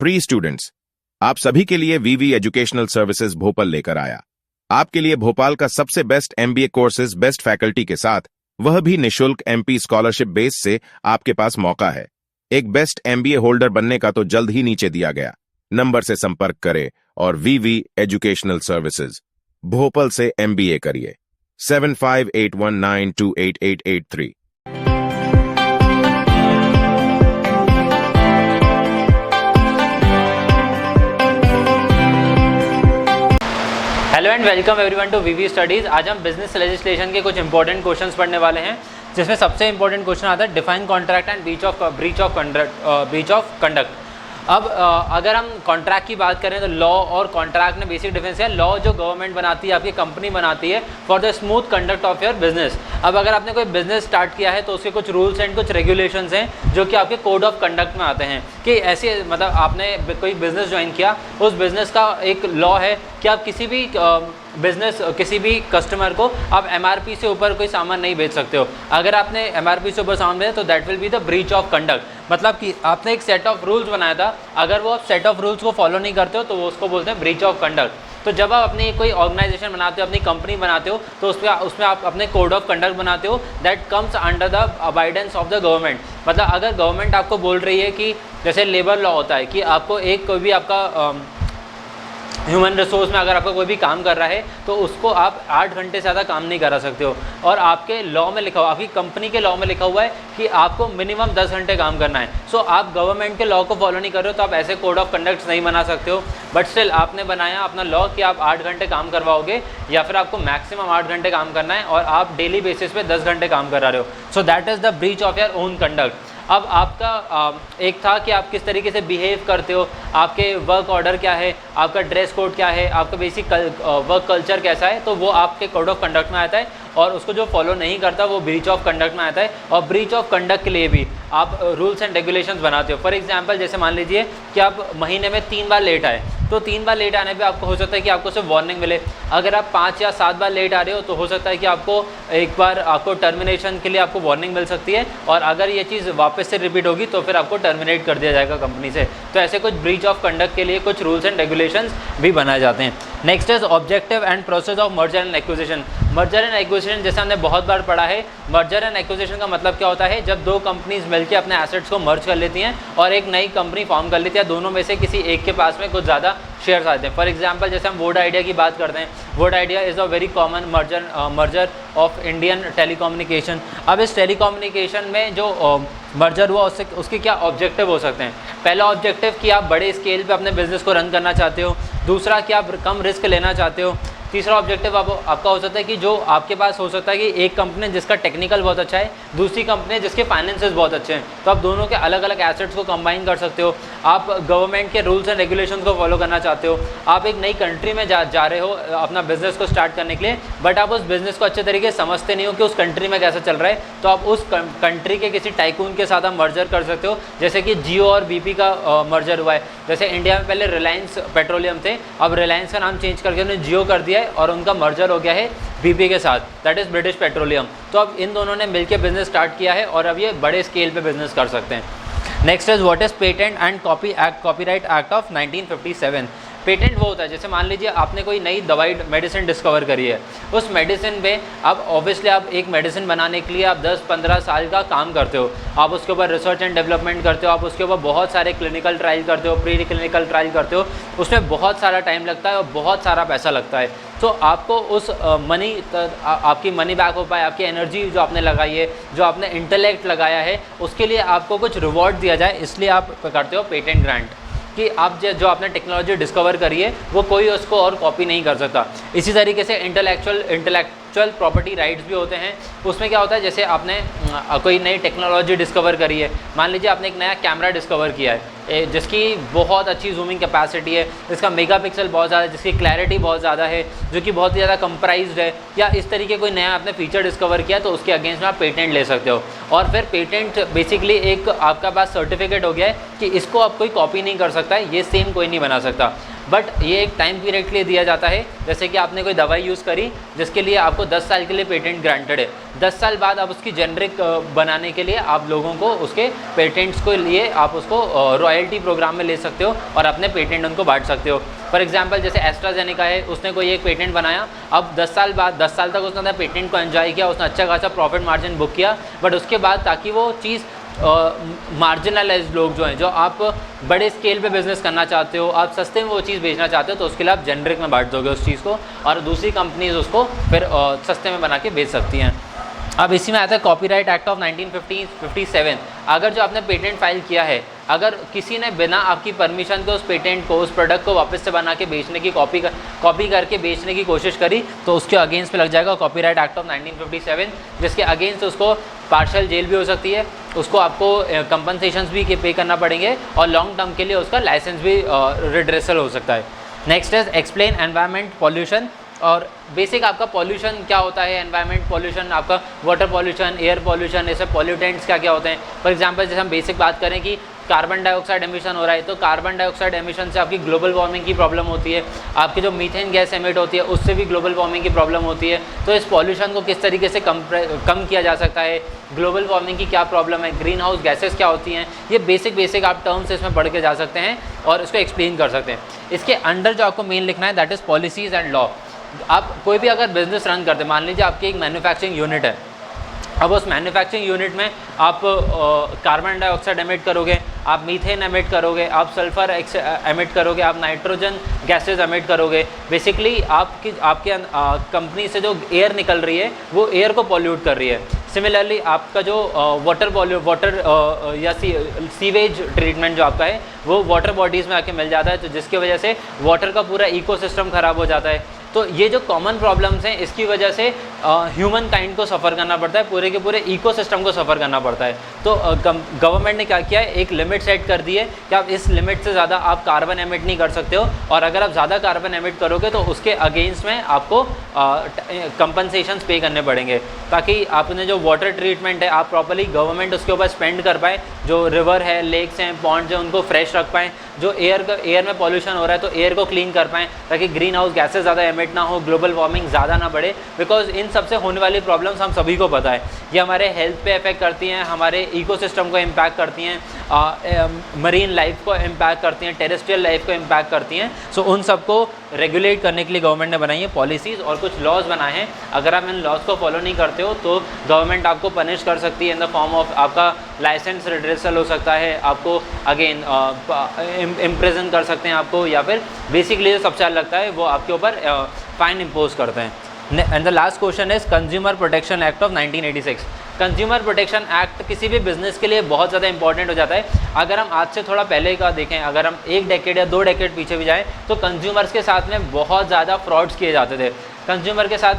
Pre students, आप सभी के लिए वीवी एजुकेशनल सर्विसेज भोपाल लेकर आया। आपके लिए भोपाल का सबसे best MBA courses best faculty के साथ, वह भी निशुल्क एमपी स्कॉलरशिप बेस से आपके पास मौका है। एक बेस्ट एमबीए होल्डर बनने का तो जल्द ही नीचे दिया गया नंबर से संपर्क करें और वीवी एजुकेशनल सर्विसेज भोपाल से एमबीए करिए। 7581928883। Hello and welcome everyone to VV studies. आज हम बिजनेस लेजिस्लेशन के कुछ इंपॉर्टेंट क्वेश्चंस पढ़ने वाले हैं, जिसमें सबसे इंपॉर्टेंट क्वेश्चन आता है define contract and breach of conduct. अब अगर हम कॉन्ट्रैक्ट की बात करें तो लॉ और कॉन्ट्रैक्ट में बेसिक डिफरेंस है। लॉ जो गवर्नमेंट बनाती है, आपकी कंपनी बनाती है for the smooth conduct of your business. अब अगर आपने कोई बिजनेस स्टार्ट किया है तो उसके कुछ रूल्स एंड कुछ रेगुलेशंस हैं जो कि आपके कोड ऑफ कंडक्ट में आते हैं कि ऐसे, मतलब आपने कोई बिजनेस ज्वाइन किया, उस बिजनेस का एक लॉ है कि आप किसी भी कस्टमर को आप एमआरपी से ऊपर कोई सामान नहीं बेच सकते हो। अगर आपने एमआरपी से ऊपर सामान बेचा तो that will be the breach of conduct. मतलब कि आपने एक सेट ऑफ रूल्स बनाया था, अगर वो आप सेट ऑफ रूल्स को फॉलो नहीं करते हो तो वो उसको बोलते हैं ब्रीच ऑफ कंडक्ट। तो जब आप अपनी कोई ऑर्गेनाइजेशन बनाते हो, अपनी कंपनी बनाते हो, तो उसमें आप अपने कोड ऑफ कंडक्ट बनाते हो that comes under the abidance of the government. मतलब अगर गवर्नमेंट आपको बोल रही है कि जैसे लेबर लॉ होता है कि आपको कोई भी आपका ह्यूमन रिसोर्स में अगर आपका कोई भी काम कर रहा है तो उसको आप 8 घंटे से ज़्यादा काम नहीं करा सकते हो, और आपके लॉ में लिखा हुआ, आपकी कंपनी के लॉ में लिखा हुआ है कि आपको मिनिमम 10 घंटे काम करना है। सो आप गवर्नमेंट के लॉ को फॉलो नहीं कर रहे हो तो आप ऐसे कोड ऑफ कंडक्ट नहीं बना सकते हो। बट स्टिल आपने बनाया अपना लॉ कि आप 8 घंटे काम करवाओगे या फिर आपको मैक्सिमम 8 घंटे काम करना है, और आप डेली बेसिस पे 10 घंटे काम करा रहे हो। So that is the breach of your own conduct. अब आपका एक था कि आप किस तरीके से बिहेव करते हो, आपके वर्क ऑर्डर क्या है, आपका ड्रेस कोड क्या है, आपका बेसिक वर्क कल्चर कैसा है, तो वो आपके कोड ऑफ कंडक्ट में आता है, और उसको जो फॉलो नहीं करता वो ब्रीच ऑफ कंडक्ट में आता है। और ब्रीच ऑफ कंडक्ट के लिए भी आप रूल्स एंड रेगुलेशंस बनाते हो। फॉर एग्जांपल, जैसे मान लीजिए कि आप महीने में 3 बार लेट आए, तो 3 बार लेट आने पे आपको हो सकता है कि आपको सिर्फ वार्निंग मिले। अगर आप 5 या 7 बार लेट आ रहे हो तो हो सकता है कि आपको एक बार आपको टर्मिनेशन के लिए आपको वार्निंग मिल सकती है, और अगर ये चीज़ वापस से रिपीट होगी तो फिर आपको टर्मिनेट कर दिया जाएगा कंपनी से। तो ऐसे कुछ ब्रीच ऑफ कंडक्ट के लिए कुछ रूल्स एंड रेगुलेशंस भी बनाए जाते हैं। Next is objective and process of merger and acquisition. Merger and acquisition जैसे हमने बहुत बार पढ़ा है, मर्जर एंड एक्विजिशन का मतलब क्या होता है, जब 2 कंपनीज मिलकर अपने एसेट्स को मर्ज कर लेती हैं और एक नई कंपनी फॉर्म कर लेती है, दोनों में से किसी एक के पास में कुछ ज़्यादा शेयर्स आते हैं। फॉर एग्जांपल, जैसे हम वोड आइडिया की बात करते हैं, वोड idea is a very common merger of Indian telecommunication. अब इस टेलीकम्युनिकेशन में जो मर्जर हुआ उसके क्या ऑब्जेक्टिव हो सकते हैं। पहला ऑब्जेक्टिव कि आप बड़े स्केल पे अपने बिजनेस को रन करना चाहते हो, दूसरा कि आप कम रिस्क लेना चाहते हो, तीसरा ऑब्जेक्टिव आपका हो सकता है कि जो आपके पास हो सकता है कि एक कंपनी जिसका टेक्निकल बहुत अच्छा है, दूसरी कंपनी जिसके फाइनेंसेस बहुत अच्छे हैं, तो आप दोनों के अलग अलग एसेट्स को कंबाइन कर सकते हो। आप गवर्नमेंट के रूल्स एंड रेगुलेशंस को फॉलो करना चाहते हो, आप एक नई कंट्री में जा रहे हो अपना बिजनेस को स्टार्ट करने के लिए, बट आप उस बिजनेस को अच्छे तरीके से समझते नहीं हो कि उस कंट्री में कैसा चल रहा है, तो आप उस कंट्री के किसी टाइकून के साथ आप मर्जर कर सकते हो। जैसे कि जियो और बीपी का मर्जर हुआ है। जैसे इंडिया में पहले रिलायंस पेट्रोलियम थे, अब रिलायंस का नाम चेंज करके उन्होंने जियो कर दिया है और उनका मर्जर हो गया है बीपी के साथ, दैट इज़ ब्रिटिश पेट्रोलियम। तो अब इन दोनों ने मिलकर बिजनेस स्टार्ट किया है और अब ये बड़े स्केल पे बिजनेस कर सकते हैं। Next is what is patent and copyright act of 1957। Patent वो होता है, जैसे मान लीजिए आपने कोई नई दवाई मेडिसिन डिस्कवर करी है, उस मेडिसिन पे अब ऑब्वियसली आप एक मेडिसिन बनाने के लिए आप 10-15 साल का काम करते हो, आप उसके ऊपर रिसर्च एंड डेवलपमेंट करते हो, आप उसके ऊपर बहुत सारे क्लिनिकल ट्रायल करते हो, प्री क्लिनिकल ट्रायल करते हो, उसमें बहुत सारा टाइम लगता है और बहुत सारा पैसा लगता है। तो आपको उस आपकी मनी बैक हो पाए, आपकी एनर्जी जो आपने लगाई है, जो आपने इंटेलेक्ट लगाया है, उसके लिए आपको कुछ रिवॉर्ड दिया जाए, इसलिए आप करते हो पेटेंट ग्रांट, कि आप जो आपने टेक्नोलॉजी डिस्कवर करी है वो कोई उसको और कॉपी नहीं कर सकता। इसी तरीके से इंटेलेक्चुअल प्रॉपर्टी राइट्स भी होते हैं। उसमें क्या होता है, जैसे आपने कोई नई टेक्नोलॉजी डिस्कवर करी है, मान लीजिए आपने एक नया कैमरा डिस्कवर किया है जिसकी बहुत अच्छी जूमिंग कैपेसिटी है, जिसका मेगापिक्सल बहुत ज़्यादा है, जिसकी क्लैरिटी बहुत ज़्यादा है, जो कि बहुत ही ज़्यादा कंप्राइज्ड है, या इस तरीके कोई नया आपने फीचर डिस्कवर किया, तो उसके अगेंस्ट में आप पेटेंट ले सकते हो। और फिर पेटेंट बेसिकली एक आपका पास सर्टिफिकेट हो गया है कि इसको आप कोई कॉपी नहीं कर सकता है, ये सेम कोई नहीं बना सकता। बट ये एक टाइम पीरियड के लिए दिया जाता है। जैसे कि आपने कोई दवाई यूज़ करी जिसके लिए आपको 10 साल के लिए पेटेंट ग्रांटेड है, 10 साल बाद आप उसकी जेनरिक बनाने के लिए आप लोगों को उसके पेटेंट्स को लिए आप उसको रॉयल्टी प्रोग्राम में ले सकते हो और अपने पेटेंट उनको बांट सकते हो। फॉर एग्जांपल जैसे एस्ट्राजेनेका है, उसने कोई एक पेटेंट बनाया, अब 10 साल बाद 10 साल तक उसने पेटेंट को एंजॉय किया, उसने अच्छा खासा प्रॉफिट मार्जिन बुक किया, बट उसके बाद ताकि वो चीज़ मार्जिनलाइज लोग जो हैं, जो आप बड़े स्केल पे बिजनेस करना चाहते हो, आप सस्ते में वो चीज़ बेचना चाहते हो, तो उसके लिए आप जेनरिक में बांट दोगे उस चीज़ को और दूसरी कंपनीज उसको फिर सस्ते में बना के बेच सकती हैं। अब इसी में आता है कॉपीराइट एक्ट ऑफ 1957। अगर जो आपने पेटेंट फाइल किया है, अगर किसी ने बिना आपकी परमिशन के उस पेटेंट को, उस प्रोडक्ट को वापस से बना के बेचने की कॉपी करके बेचने की कोशिश करी, तो उसके अगेंस्ट पे लग जाएगा कॉपीराइट एक्ट ऑफ 1957, जिसके अगेंस्ट उसको पार्शियल जेल भी हो सकती है, उसको आपको कंपनसेशंस भी पे करना पड़ेंगे और लॉन्ग टर्म के लिए उसका लाइसेंस भी रिड्रेसल हो सकता है। Next is explain environment pollution. और बेसिक आपका पॉल्यूशन क्या होता है, एनवायरनमेंट पॉल्यूशन, आपका वाटर पॉल्यूशन, एयर पॉल्यूशन, ऐसे पॉल्यूटेंट्स क्या क्या होते हैं। फॉर एग्जांपल जैसे हम बेसिक बात करें कि कार्बन डाइऑक्साइड एमिशन हो रहा है, तो कार्बन डाइऑक्साइड एमिशन से आपकी ग्लोबल वार्मिंग की प्रॉब्लम होती है, आपकी जो मीथेन गैस एमिट होती है उससे भी ग्लोबल वार्मिंग की प्रॉब्लम होती है। तो इस पॉल्यूशन को किस तरीके से कम किया जा सकता है, ग्लोबल वार्मिंग की क्या प्रॉब्लम है, ग्रीन हाउस गैसेस क्या होती हैं, ये बेसिक आप टर्म्स इसमें पढ़ के जा सकते हैं और इसको एक्सप्लेन कर सकते हैं। इसके अंडर जो आपको मेन लिखना है that is policies and law. आप कोई भी अगर बिजनेस रन करते हैं, मान लीजिए आपकी एक मैन्युफैक्चरिंग यूनिट है, अब उस मैन्युफैक्चरिंग यूनिट में आप कार्बन डाइऑक्साइड एमिट करोगे, आप मीथेन एमिट करोगे, आप सल्फर एमिट करोगे, आप नाइट्रोजन गैसेज एमिट करोगे। बेसिकली आपके कंपनी से जो एयर निकल रही है वो एयर को पॉल्यूट कर रही है। सिमिलरली आपका जो वाटर या सीवेज ट्रीटमेंट जो आपका है वो वाटर बॉडीज़ में आके मिल जाता है, तो जिसकी वजह से वाटर का पूरा इकोसिस्टम ख़राब हो जाता है। तो ये जो कॉमन प्रॉब्लम्स हैं इसकी वजह से ह्यूमन काइंड को सफ़र करना पड़ता है, पूरे के पूरे इकोसिस्टम को सफ़र करना पड़ता है। तो गवर्नमेंट ने क्या किया है, एक लिमिट सेट कर दी है कि आप इस लिमिट से ज़्यादा आप कार्बन एमिट नहीं कर सकते हो, और अगर आप ज़्यादा कार्बन एमिट करोगे तो उसके अगेंस्ट में आपको कंपनसेशंस पे करने पड़ेंगे, ताकि आपने जो वाटर ट्रीटमेंट है आप प्रॉपर्ली गवर्नमेंट उसके ऊपर स्पेंड कर पाए, जो रिवर है, लेक्स हैं, पॉन्ड्स हैं, उनको फ्रेश रख पाएँ, जो एयर में पॉल्यूशन हो रहा है तो एयर को क्लीन कर पाएँ, ताकि ग्रीन हाउस गैसेज ज़्यादा एमिट ना हो, ग्लोबल वार्मिंग ज़्यादा ना बढ़े। बिकॉज इन सबसे होने वाली प्रॉब्लम्स हम सभी को पता है, ये हमारे हेल्थ पे इफेक्ट करती हैं, हमारे इकोसिस्टम को इम्पैक्ट करती हैं, मरीन लाइफ को इम्पैक्ट करती हैं, टेरेस्ट्रियल लाइफ को इम्पैक्ट करती हैं। सो उन सबको रेगुलेट करने के लिए गवर्नमेंट ने बनाई है पॉलिसीज़ और कुछ लॉज बनाए हैं। अगर आप इन लॉज को फॉलो नहीं करते हो तो गवर्नमेंट आपको पनिश कर सकती है इन द फॉर्म ऑफ आपका लाइसेंस रिड्रेसल हो सकता है, आपको अगेन इम्प्रिजन कर सकते हैं आपको, या फिर बेसिकली जो सबसे अलग लगता है वो आपके ऊपर फाइन इम्पोज करते हैं। And the last question is consumer protection act of 1986। Consumer protection act किसी भी बिजनेस के लिए बहुत ज़्यादा इंपॉर्टेंट हो जाता है। अगर हम आज से थोड़ा पहले का देखें, अगर हम 1 डेकेड या 2 डेकेड पीछे भी जाएं तो कंज्यूमर्स के साथ में बहुत ज़्यादा फ्रॉड्स किए जाते थे। कंज्यूमर के साथ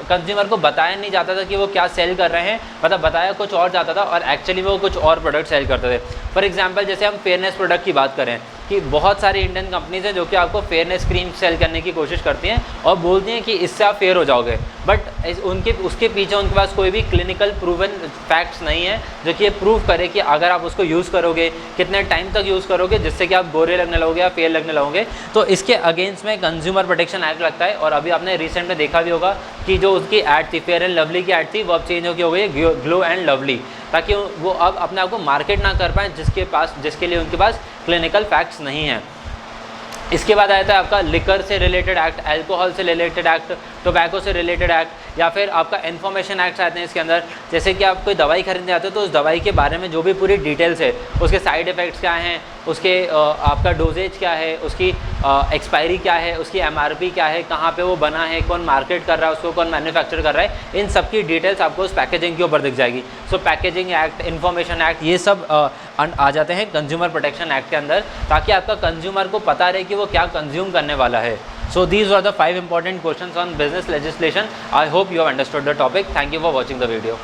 कंज्यूमर को बताया नहीं जाता था कि वो क्या सेल कर रहे हैं, मतलब बताया कुछ और जाता था और एक्चुअली वो कुछ और प्रोडक्ट सेल करते थे। फॉर एग्जांपल जैसे हम फेयरनेस प्रोडक्ट की बात करें कि बहुत सारी इंडियन कंपनीज हैं जो कि आपको फेयरनेस क्रीम सेल करने की कोशिश करती हैं और बोलती हैं कि इससे आप फेयर हो जाओगे, बट उसके पीछे उनके पास कोई भी क्लिनिकल प्रूवन फैक्ट्स नहीं है जो कि ये प्रूव करे कि अगर आप उसको यूज़ करोगे कितने टाइम तक यूज़ करोगे जिससे कि आप गोरे लगने लगोगे या फेयर लगने लगोगे। तो इसके अगेंस्ट में कंज्यूमर प्रोटेक्शन एक्ट लगता है। और अभी आपने रिसेंट में देखा भी होगा कि जो उसकी ऐड थी, फेयर एंड लवली की ऐड थी, वो अब चेंज हो गई है ग्लो एंड लवली, ताकि वो अब अपने आप को मार्केट ना कर पाएँ जिसके लिए उनके पास क्लिनिकल फैक्ट्स नहीं हैं। इसके बाद आता है आपका लिकर से रिलेटेड एक्ट, अल्कोहल से रिलेटेड एक्ट, टोबैको से रिलेटेड एक्ट, या फिर आपका इन्फॉर्मेशन एक्ट आते हैं इसके अंदर। जैसे कि आप कोई दवाई खरीदने जाते हो तो उस दवाई के बारे में जो भी पूरी डिटेल्स है, उसके साइड इफ़ेक्ट्स क्या हैं, उसके आपका डोजेज क्या है, उसकी एक्सपायरी क्या है, उसकी MRP क्या है, कहाँ पे वो बना है, कौन मार्केट कर रहा है उसको, कौन मैन्युफैक्चर कर रहा है, इन सब की डिटेल्स आपको उस पैकेजिंग के ऊपर दिख जाएगी। सो पैकेजिंग एक्ट, इन्फॉर्मेशन एक्ट, ये सब आ जाते हैं कंज्यूमर प्रोटेक्शन एक्ट के अंदर, ताकि आपका कंज्यूमर को पता रहे कि वो क्या कंज्यूम करने वाला है। So these are the 5 important questions on business legislation. I hope you have understood the topic. Thank you for watching the video.